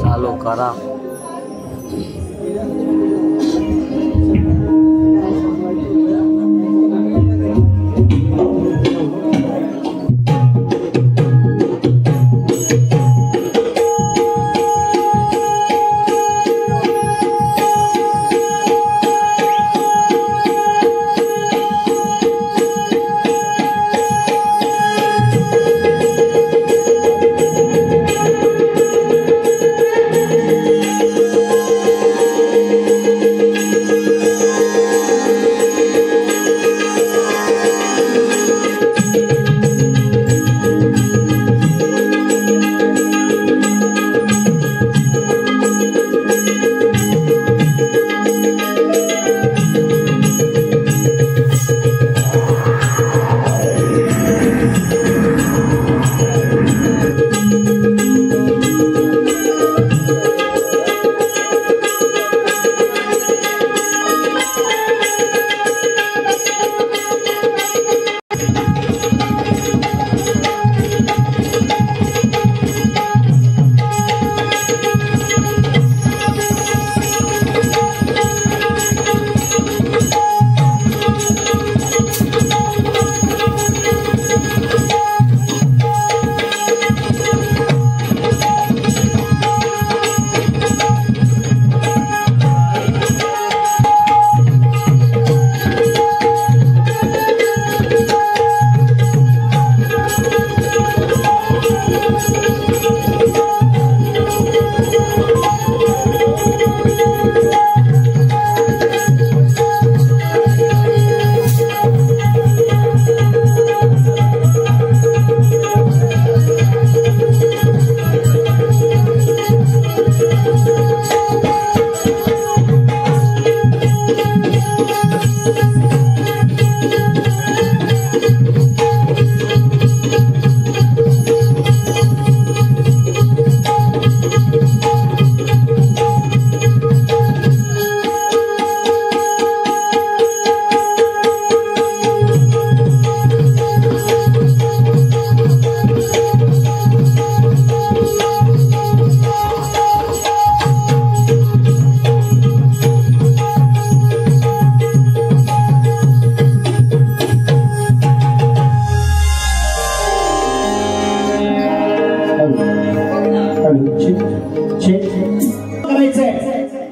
चालू करा.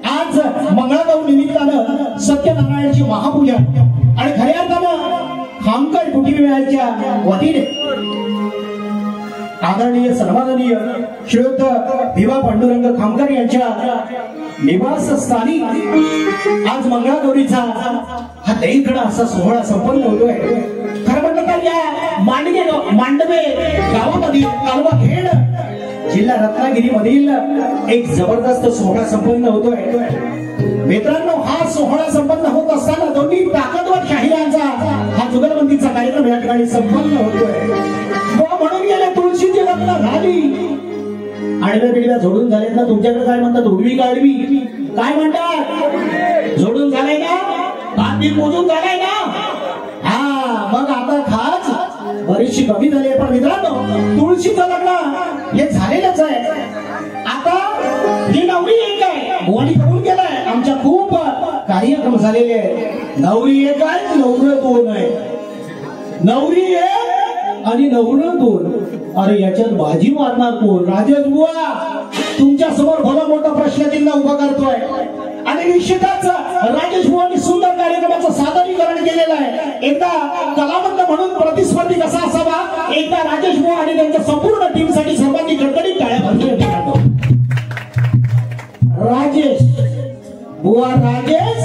आज मंगळागौर निमित्तानं सत्यनारायणाची महापूजा आणि खऱ्या अर्थानं खामकर कुटुंबियांच्या वतीने आदरणीय सन्माननीय श्रीयुत भिवा पांडुरंग खामकर यांच्या निवासस्थानी आज मंगळागौरीचा हा दैखडा असा सोहळा संपन्न होतोय. खरं म्हटलं तर या मांडवे गावामधील कालवाखेड जिल्हा रत्नागिरी मधील एक जबरदस्त सोहळा संपन्न होतोय. मित्रांनो, हा सोहळा संपन्न होत असताना दोन्ही ताकदवर शाहिरांचा हा जुगलबंदीचा कार्यक्रम या ठिकाणी संपन्न होतोय. म्हणून गेल्या तुळशीची लग्न झाली, आडव्या पिढव्या जोडून झालेत ना. तुमच्याकडे काय म्हणतात? उडवी काढवी काय म्हणतात? जोडून झालाय ना, बांधी मोजून झालाय ना. हा, मग आता खास बरीचशी कमी झाली आहे. पण मित्रांनो, तुळशीचं लग्न हे झालेलंच आहे. आता ही नवरी एक आहे, भुवानी करून गेलाय. आमच्या खूप कार्यक्रम झालेले आहेत. नवरी एक आहे, नवरं दोन आहे. नवरी एक आणि नवरं दोन. अरे याच्यात बाजी मारणार कोण? राजेश बुवा तुमच्या समोर भला मोठा प्रश्नचिन्ह उभा करतोय. आणि निश्चितच राजेश बुवांनी सुंदर कार्यक्रमाचं सादरीकरण केलेलं आहे. एकदा कलावंत म्हणून प्रतिस्पर्धी कसा असावा, एकदा राजेश बुवा आणि त्यांच्या संपूर्ण टीम साठी सर्वांनी कडकडीत टाळ्या वाजवल्या. राजेश बुवा, राजेश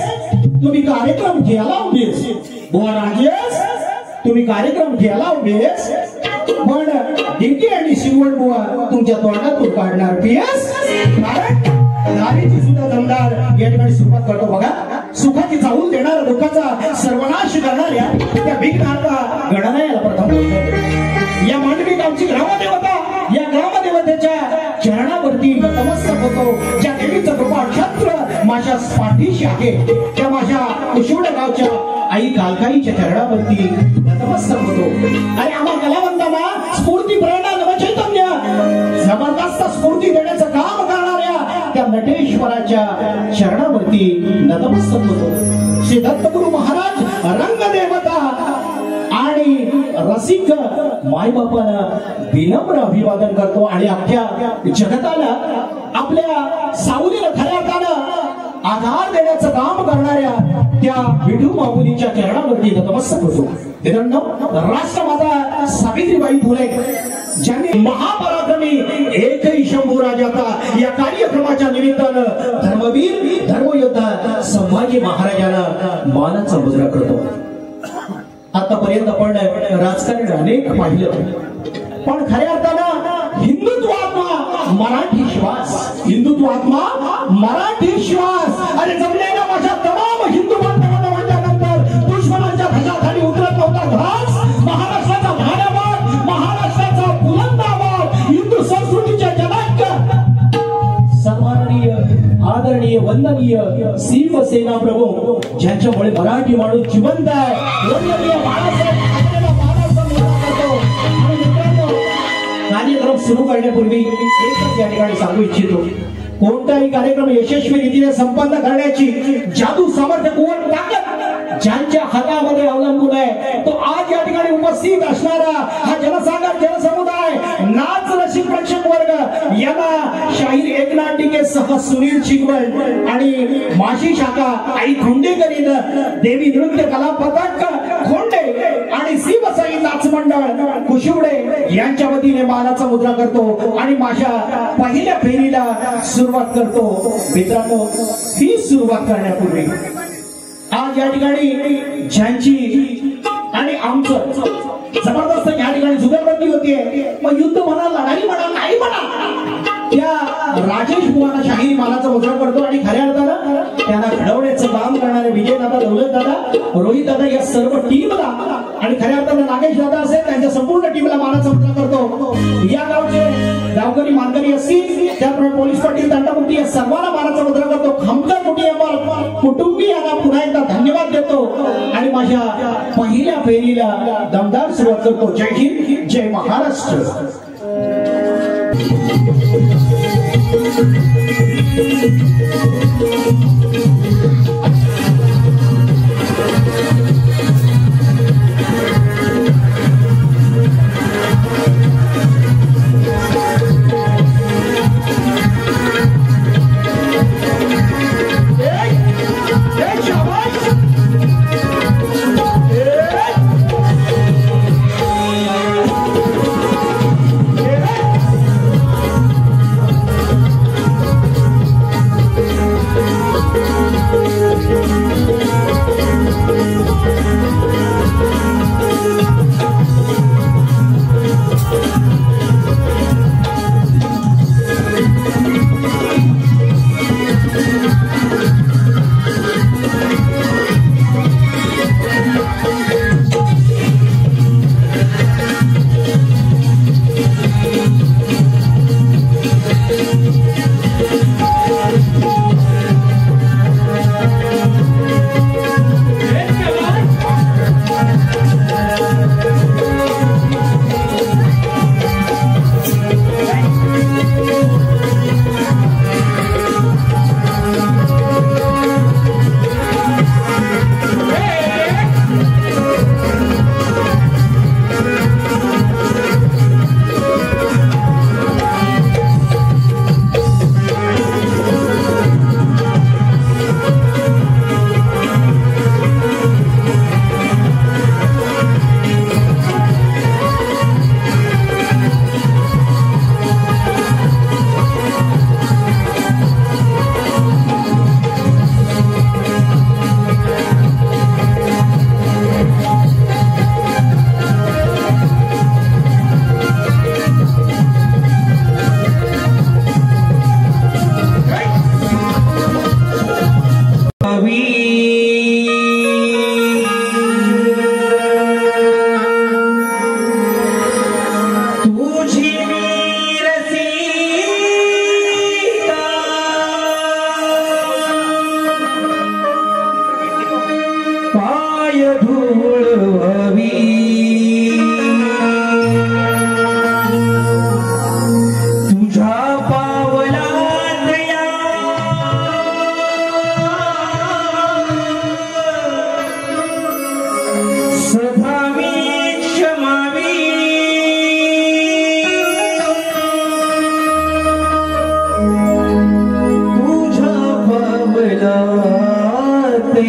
तुम्ही कार्यक्रम केला होतेस. बुवा राजेश तुम्ही कार्यक्रम केला होतेस, पण डिंकी आणि शिवण बुवा तुमच्या तोंडातून काढणार पीएस. नारीची सुद्धा दमदार या ठिकाणी सुरुवात करतो बघा. सुखाची चाहूल देणारा, दुःखाचा सर्वनाश करणाऱ्या त्या विघ्नार्था गणनायाला प्रथम बोलतो. या मांडवी गावची ग्रामदेवता, या ग्रामदेवतेच्या चरणावरती नतमस्तक होतो. ज्या देवीचं कृपा छत्र माझ्या पाठीशी आहे त्या माझ्या कुशिवड गावच्या आई कालकाईच्या चरणावरती नतमस्तक होतो. आणि आम्हा कलावंतांना स्फूर्ती, प्रेरणा, नवचैतन्य, जबरदस्त स्फूर्ती देण्याचं काम करणाऱ्या त्या नटेश्वराच्या चरणावरती नतमस्तक होतो. श्री दत्तगुरु महाराज, रंगदेवता आणि रसिक मायबापाला विनम्र अभिवादन करतो आणि अख्ख्या जगताला आपल्या सावलीला खऱ्या अर्थानं आधार देण्याचं काम करणाऱ्या त्या विठू माऊलीच्या चरणावरती नतमस्तक होतो. मित्रांनो, राष्ट्रमाता सावित्रीबाई फुले ज्यांनी महापराक्रमी एकही शंभू राजाचा या कार्यक्रमाच्या निमित्तानं धर्मवीर, धर्मयोद्धा संभाजी महाराजांना मानाचा मुजरा करतो. आतापर्यंत आपण राजकारण अनेक पाहिलं, पण खऱ्या अर्थानं हिंदुत्व आत्मा मराठी श्वास, हिंदुत्व आत्मा मराठी श्वास. अरे जमलेल्या माझ्या तमाम हिंदू बांधवांना म्हटल्यानंतर दुश्मनाच्या ध्वजाखाली उतरत नव्हता घास. महाराष्ट्राचा भाड्याबाद, महाराष्ट्राचा बुलंद आवाज, हिंदू संस्कृतीच्या जनाक्य सन्माननीय, आदरणीय, वंदनीय शिवसेना प्रमुख ज्यांच्यामुळे मराठी माणूस जिवंत आहे, वंदनीय बाळासाहेब ठाकरेंना मानाचा मुजरा करतो. आणि मित्रांनो, कार्यक्रम सुरू करण्यापूर्वी एकच या ठिकाणी सांगू इच्छितो, कोणताही कार्यक्रम यशस्वी रीतीने संपन्न करण्याची जादू, सामर्थ्य, कुवत, ताकद ज्यांच्या हातामध्ये अवलंबून आहे, तो आज या ठिकाणी उपस्थित असणारा हा जनसागर, जनसमुदाय, नाच रसिक प्रेक्षक वर्ग यांना शाहीर एकनाथ टिके सह सुनील चिगवळ आणि माशी शाखा आई खोंडेकरीनं देवी नृत्य कला पथक खोंडे आणि शिवसाई नाच मंडळ कुशिवडे यांच्या वतीने मानाचा मुजरा करतो आणि माझ्या पहिल्या फेरीला सुरुवात करतो. मित्रांनो, ही सुरुवात करण्यापूर्वी आज या ठिकाणी ज्यांची आणि आमचं जबरदस्त या ठिकाणी जुगलबंदी होतीये, मग युद्ध म्हणा, लढाई म्हणा, नाही म्हणा, त्या राजेश बुवांना शाहीर मानाचा मुजरा करतो. आणि खऱ्या अर्थानं त्यांना घडवण्याचं काम करणारे विजय दादा, दौलत दादा, रोहित दादा या सर्व टीमला आणि खऱ्या अर्थानं नागेश दादा असेल त्यांच्या संपूर्ण टीमला मानाचा मुजरा करतो. या गावचे गावकरी, मानकरी असतील, त्याप्रमाणे पोलीस पाटील, दंडमुक्ती या सर्वांना मानाचा मुजरा करतो. खामकर कुटुंबीयांना पुन्हा एकदा धन्यवाद देतो आणि माझ्या पहिल्या फेरीला दमदार सुरुवात करतो. जय हिंद, जय महाराष्ट्र.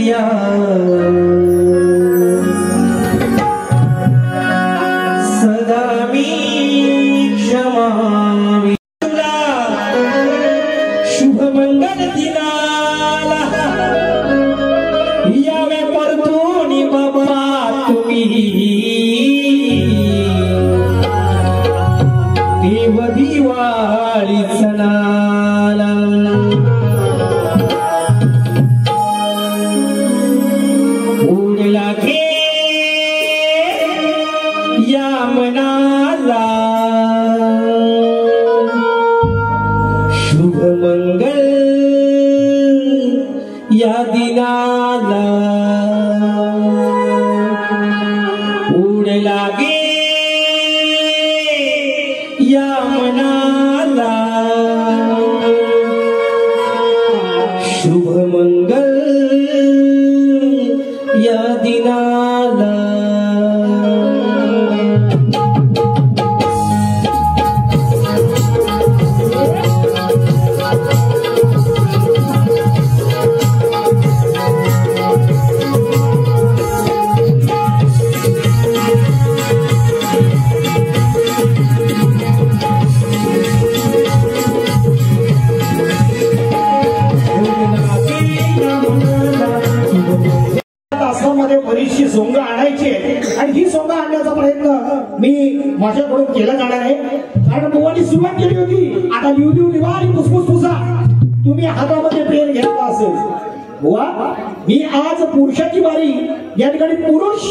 प्रिया सदा मी क्षमा शुभ मंगल दिनाला यावे परतून बाबा तुम्ही देव दिवाळी सणाला उडला घे या मनाला शुभ मंगल या दिनाला उडला गे या मनाला शुभ मंगल या दिनाला बरीचशी सोंग आणायची आणि ही सोंग आणण्याचा प्रयत्न मी माझ्याकडून केला जाणार आहे कारण बुवानी सुरुवात केली होती आता लिहू लिहू लिहा आणि फुसफुस फुसा तुम्ही हातामध्ये पेन घेतला असेल बुवा मी आज पुरुषाची बारी या ठिकाणी पुरुष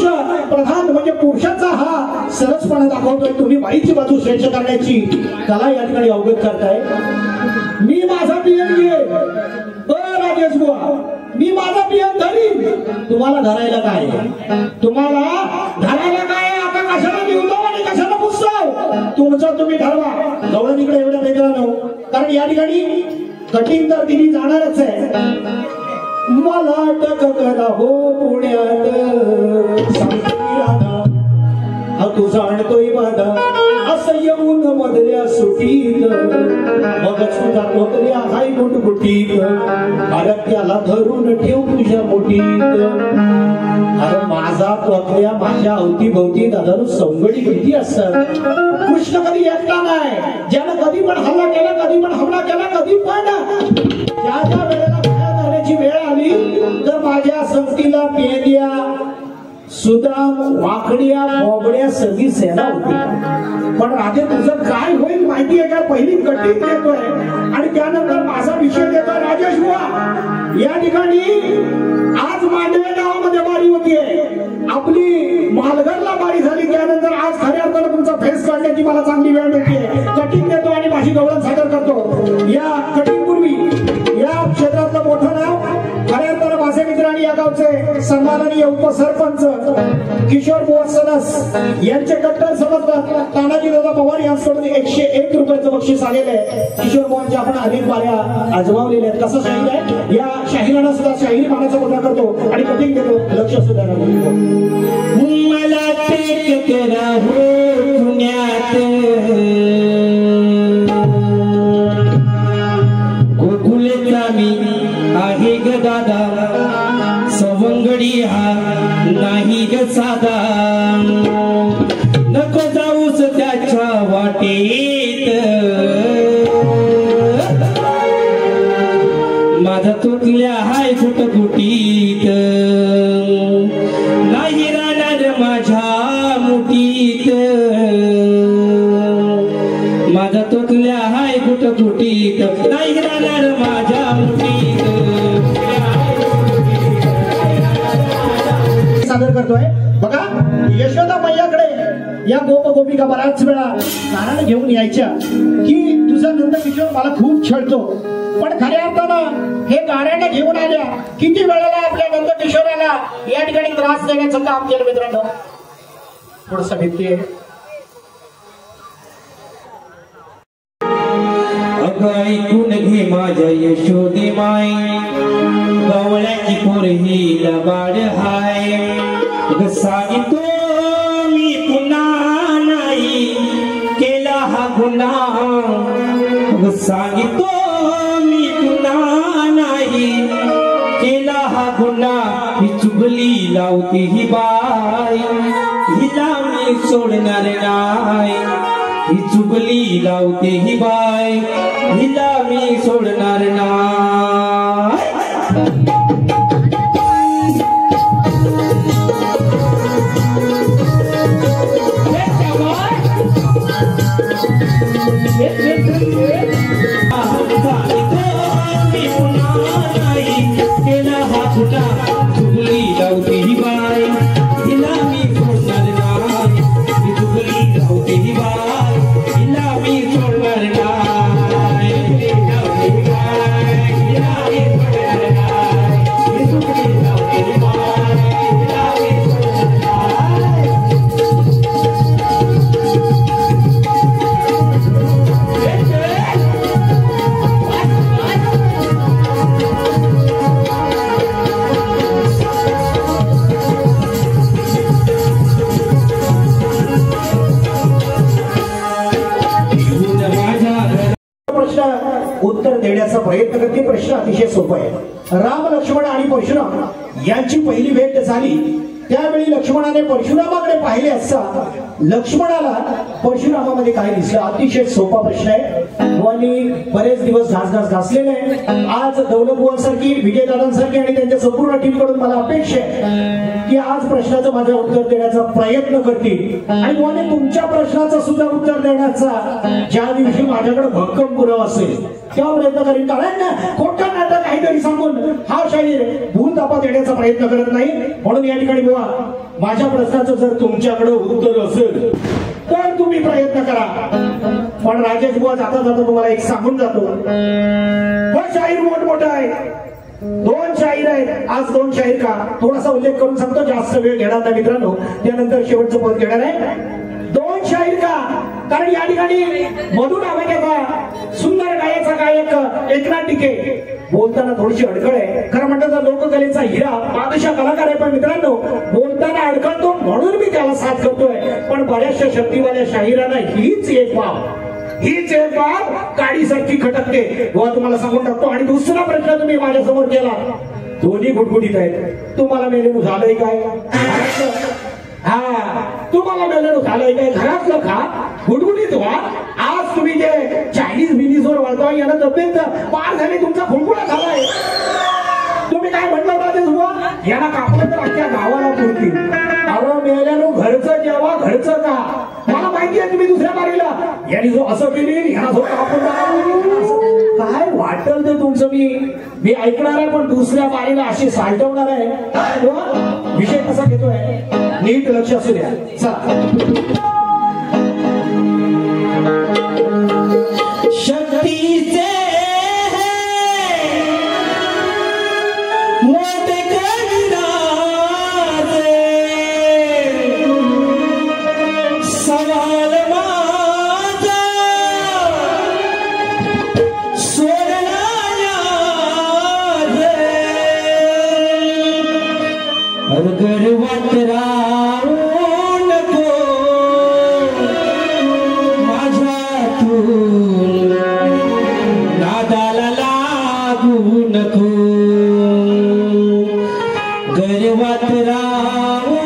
प्रधान म्हणजे पुरुषाचा हा सरसपणा दाखवतोय तुम्ही बाईची बाजू श्रेष्ठ करण्याची कला या ठिकाणी अवगत करताय मी माझा पियन घे राजेश बुवा मी माझा पियन धरीन तुम्हाला धरायला काय आता कशाला लिहतो आणि कशाला पुसतो तुमचं तुम्ही ठरवा जवळ तिकडे एवढ्या वेगळा कारण या ठिकाणी कठीण तर दिली जाणारच आहे मला टककला हो पुण्यात तू जाणतोय माझा असं येऊन मधल्या सुटीत मग तुझा तोतल्या हाय गुटगुटीत अरे त्याला धरून ठेव तुझ्या मुठीत अरे माझा तोतल्या माझ्या अवतीभोवती दादारू सौंगडी किती असतात कृष्ण कधी एकटा नाही ज्यानं कधी पण हल्ला केला कधी पण हमला केला कधी पण ज्या ज्या वेळेला बाहेर जाण्याची वेळ आली तर माझ्या संगतीला पेद्या सुदाम वाकड्या बोबड्या सगळी सेना होती पण राजे तुझं काय होईल माहिती आहे का पहिली कठीण देतोय आणि त्यानंतर माझा विषय देतोय राजेश बुवा या ठिकाणी आज मांडवे गावामध्ये बारी होतीये आपली मालघरला बारी झाली त्यानंतर आज खऱ्या अर्थानं तुमचा फेस काढण्याची मला चांगली वेळ मिळते कठीण देतो आणि माझी गौरव सादर करतो या कठीण पूर्वी या क्षेत्रातलं मोठं नाव खऱ्या अर्थानं माझे मित्र आणि या गावचे सन्माननीय उपसरपंच किशोर बुवा सनस यांचे कट्टर समर्थक तानाजी दादा पवार यांच्याकडून 101 रुपयाचं बक्षीस आलेलं आहे किशोर बुवांच्या आपण अनेक बाऱ्या आजमावलेल्या आहेत कसं शाहीर आहे या शाहिरांना सुद्धा शाहिरी मानाचा मुद्दा करतो आणि कठीण देतो लक्ष सुद्धा मला टेक करा हो पुण्यात गोकुळचा मी आहे ग दादा सवंगडी हा नाही ग साधा नको जाऊस त्याच्या वाटेत माझा तुटल्या हाय गुटगुटीत नाही राहणार माझ्या मुठीत माझा तुटल्या हाय गुटगुटीत नाही राहणार माझ्या मुठीत सादर करतोय बघा यशोदा मैयाकडे या गोप गोपिका बराच वेळा नारायण घेऊन यायच्या की तुझा नंद किशोर मला खूप छळतो पण खऱ्या अर्थानं हे गाऱ्याने घेऊन आल्या किती वेळेला आपल्या नंद किशोराला या ठिकाणी त्रास देण्याचं काम केलं मित्रांनो थोडस भीती ऐकून घे माझ्या यशोदे माय गवळ्याची पोर ही लबाड हाय सांगितो मी पुन्हा नाही केला हा गुन्हा सांगितो मी पुन्हा नाही केला हा गुन्हा ही चुगली लावती ही बाई हिला मी सोडणार नाही ही चुगली लावते ही बाई हिला मी सोडणार नाही चुगली लावते ही बाई हिला मी सोडणार नाही ही चुगली लावते ही बाई हिला मी सोडणार नाही चुगली लावते ही बाई हिला मी सोडणार उत्तर देण्याचा प्रयत्न करते. प्रश्न अतिशय सोपा आहे. राम लक्ष्मण आणि परशुराम यांची पहिली भेट झाली त्यावेळी लक्ष्मणाने परशुरामाकडे पाहिले असता लक्ष्मणाला परशुरामामध्ये काय दिसलं. अतिशय सोपा प्रश्न आहे. बुवांनी बरेच दिवस घास घासलेले आहे. आज दौलत बुवांसारखी विजयदादांसारखी आणि त्यांच्या संपूर्ण टीम कडून मला अपेक्षा आहे की आज प्रश्नाचं माझं उत्तर देण्याचा प्रयत्न करतील आणि बुवांनी तुमच्या प्रश्नाचं सुद्धा उत्तर देण्याचा ज्या दिवशी माझ्याकडे भक्कम पुरावा असेल तेव्हा प्रयत्न करीन. कारण खोटं नाटक काहीतरी सांगून हा शाहीर भूल तापा देण्याचा प्रयत्न करत नाही. म्हणून या ठिकाणी बुवा माझ्या प्रश्नाचं जर तुमच्याकडे उत्तर असेल तर तुम्ही प्रयत्न करा. पण राजेश बुवा जाता जाता तुम्हाला एक सांगून जातो. पण शाहीर मोठमोठा आहे. 2 शाहीर आहेत. आज 2 शाहीर का थोडासा उल्लेख करून सांगतो. जास्त वेळ घेणार नाही मित्रांनो. त्यानंतर शेवटचं पद घेणार आहे. 2 शाहीर का कारण या ठिकाणी मधून आवाजाचा सुंदर गायचा गायक एकनाथ टिके बोलताना थोडीशी अडकळ आहे. खरं म्हणतात तर लोककलेचा हिरा बादशाह कलाकार आहे. पण मित्रांनो बोलताना अडकळतो म्हणून मी त्याला साथ करतोय. पण बऱ्याचशा शक्तीवाल्या शाहिरांना हीच एक बाब काडीसारखी खटकते. बुवा तुम्हाला सांगून टाकतो. आणि दुसरा प्रश्न तुम्ही माझ्या समोर केला. दोन्ही गुटगुटीत आहेत. तुम्हाला मेलेलं झालंय काय? हा तुम्हाला मेलेलं झालंय काय? घरातलं खा गुटगुटीत व्हा. आज तुम्ही जे चायनीज बिनीजवर वळताय यांना तब्येत पार झाली. तुमचा फुलकुडा झालाय. तुम्ही काय म्हटलं राजेश बुवा यांना कापलं तर अख्ख्या गावाला पुरतील. अरे मेल्यानो घरचं जेव्हा घरचं का मला माहिती आहे तुम्ही दुसऱ्या बारीला यांनी जो असं केली यांना जो कापून काय वाटल ते तुमचं मी ऐकणार आहे. पण दुसऱ्या बारीला अशी सालटवणार आहे. विषय कसा घेतोय नीट लक्ष असू द्या. शक्तीचे मोठे करणारे सवाल माझा सोडणारे गर्वात राहू नको माझ्यातून नादाला लागू नको गर्वात राहू